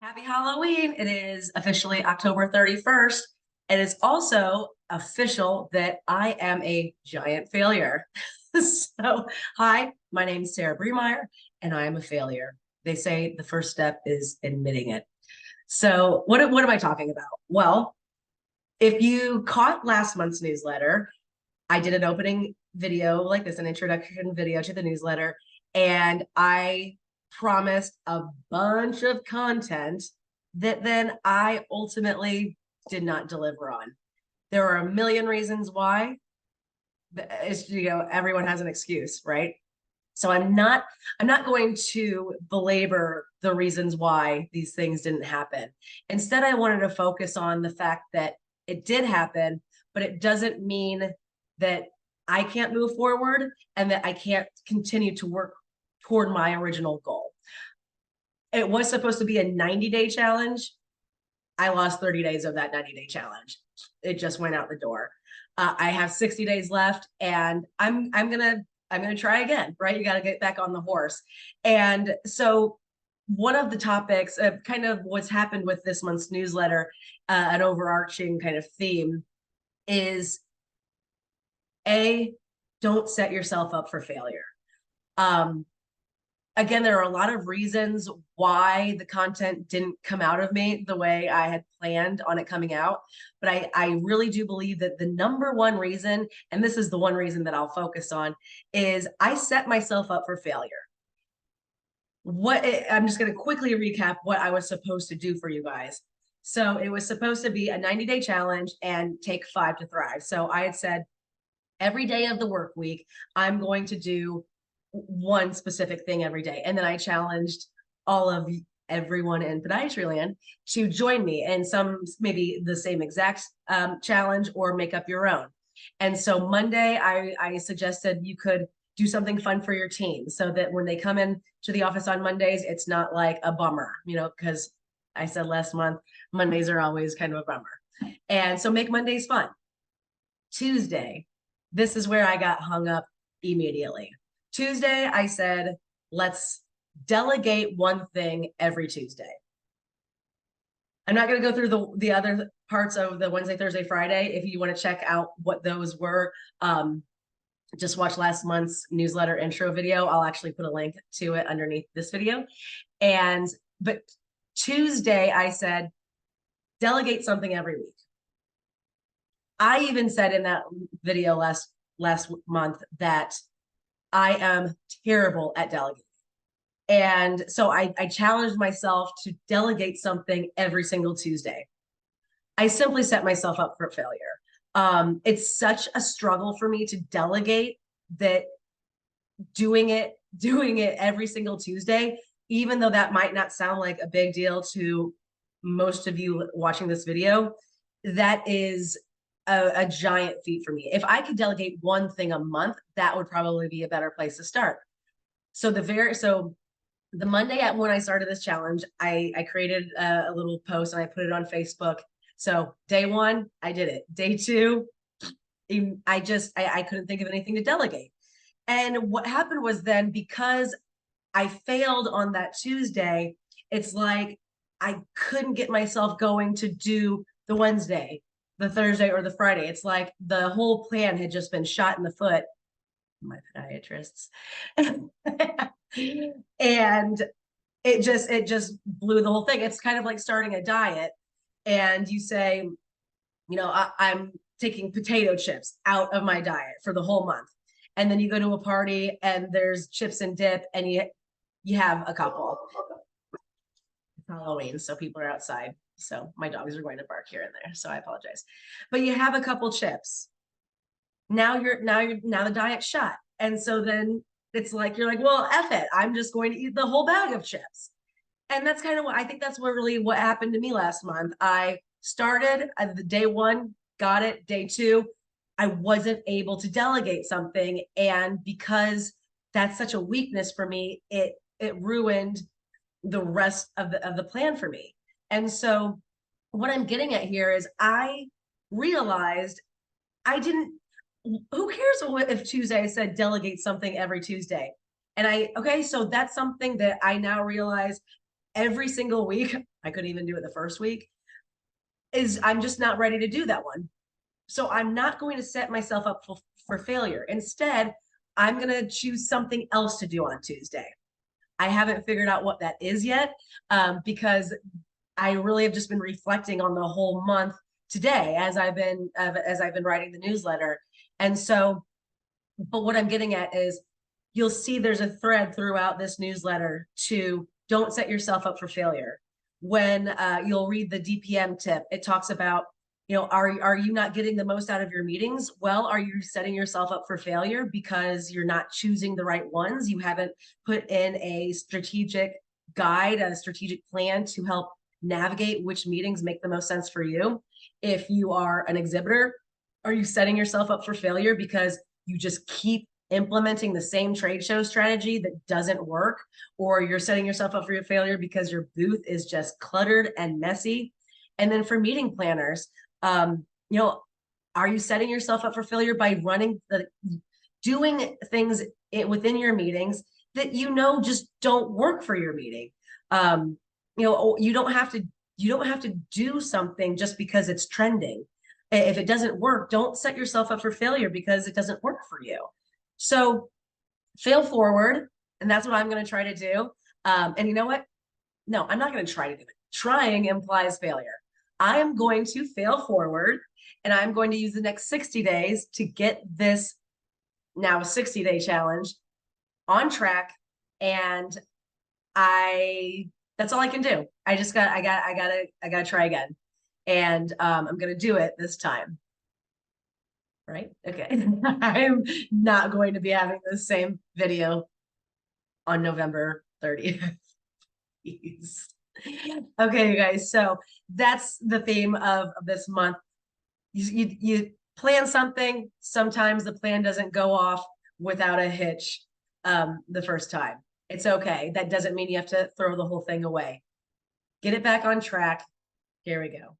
Happy Halloween. It is officially October 31st. It is also official that I am a giant failure. So, hi, my name is Sarah Bremeyer, and I am a failure. They say the first step is admitting it. So, what am I talking about? Well, if you caught last month's newsletter, I did an opening video like this, an introduction video to the newsletter, and I promised a bunch of content that then I ultimately did not deliver on. There are a million reasons why. It's, everyone has an excuse, right? So I'm not going to belabor the reasons why these things didn't happen. Instead, I wanted to focus on the fact that it did happen, but it doesn't mean that I can't move forward and that I can't continue to work toward my original goal. It was supposed to be a 90-day challenge. I lost 30 days of that 90-day challenge. It just went out the door. I have 60 days left, and I'm gonna try again. Right? You got to get back on the horse. And so, one of the topics, kind of what's happened with this month's newsletter, an overarching kind of theme is a don't set yourself up for failure. Um, Again, there are a lot of reasons why the content didn't come out of me the way I had planned on it coming out. But I really do believe that the number one reason, and this is the one reason that I'll focus on, is I set myself up for failure. I'm just going to quickly recap what I was supposed to do for you guys. So it was supposed to be a 90-day challenge and take 5 to thrive. So I had said every day of the work week, I'm going to do one specific thing every day. And then I challenged all of everyone in podiatry land to join me in some, maybe the same exact challenge, or make up your own. And so Monday, I suggested you could do something fun for your team so that when they come in to the office on Mondays, it's not like a bummer, because I said last month, Mondays are always kind of a bummer. And so make Mondays fun. Tuesday, this is where I got hung up immediately. Tuesday, I said, let's delegate one thing every Tuesday. I'm not going to go through the other parts of the Wednesday, Thursday, Friday. If you want to check out what those were, just watch last month's newsletter intro video. I'll actually put a link to it underneath this video. But Tuesday, I said, delegate something every week. I even said in that video last month that I am terrible at delegating. And so I challenged myself to delegate something every single Tuesday. I simply set myself up for failure. It's such a struggle for me to delegate that doing it every single Tuesday, even though that might not sound like a big deal to most of you watching this video, that is a giant feat for me. If I could delegate one thing a month, that would probably be a better place to start. So the Monday when I started this challenge, I created a little post and I put it on Facebook. So day one, I did it. Day two, I couldn't think of anything to delegate. And what happened was then, because I failed on that Tuesday, it's like I couldn't get myself going to do the Wednesday, the Thursday, or the Friday. It's like the whole plan had just been shot in the foot. My podiatrists. And it just blew the whole thing. It's kind of like starting a diet and you say, I'm taking potato chips out of my diet for the whole month. And then you go to a party and there's chips and dip and you have a couple. It's Halloween, so people are outside. So my dogs are going to bark here and there. So I apologize. But you have a couple chips. Now the diet's shot. And so then it's like, you're like, well, F it. I'm just going to eat the whole bag of chips. And that's kind of what I think that's what happened to me last month. I started the day one, got it. Day two, I wasn't able to delegate something. And because that's such a weakness for me, it ruined the rest of the plan for me. And so what I'm getting at here is I realized I didn't, who cares if Tuesday I said delegate something every Tuesday? And okay, so that's something that I now realize every single week, I couldn't even do it the first week, is I'm just not ready to do that one. So I'm not going to set myself up for failure. Instead, I'm going to choose something else to do on Tuesday. I haven't figured out what that is yet, because I really have just been reflecting on the whole month today as I've been writing the newsletter. And so, but what I'm getting at is you'll see there's a thread throughout this newsletter to don't set yourself up for failure. When you'll read the DPM tip, it talks about, are you not getting the most out of your meetings? Well, are you setting yourself up for failure because you're not choosing the right ones? You haven't put in a strategic guide, a strategic plan to help navigate which meetings make the most sense for you. If you are an exhibitor, are you setting yourself up for failure because you just keep implementing the same trade show strategy that doesn't work, or you're setting yourself up for your failure because your booth is just cluttered and messy? And then for meeting planners, are you setting yourself up for failure by doing things within your meetings that just don't work for your meeting? You don't have to do something just because it's trending. If it doesn't work, don't set yourself up for failure because it doesn't work for you. So fail forward, and that's what I'm going to try to do. And you know what? No, I'm not going to try to do it. Trying implies failure. I am going to fail forward, and I'm going to use the next 60 days to get this now 60-day challenge on track. And that's all I can do. I gotta try again. And I'm gonna do it this time. Right? Okay. I'm not going to be having the same video on November 30th. Please. Okay, you guys. So that's the theme of this month. You plan something. Sometimes the plan doesn't go off without a hitch the first time. It's okay. That doesn't mean you have to throw the whole thing away. Get it back on track. Here we go.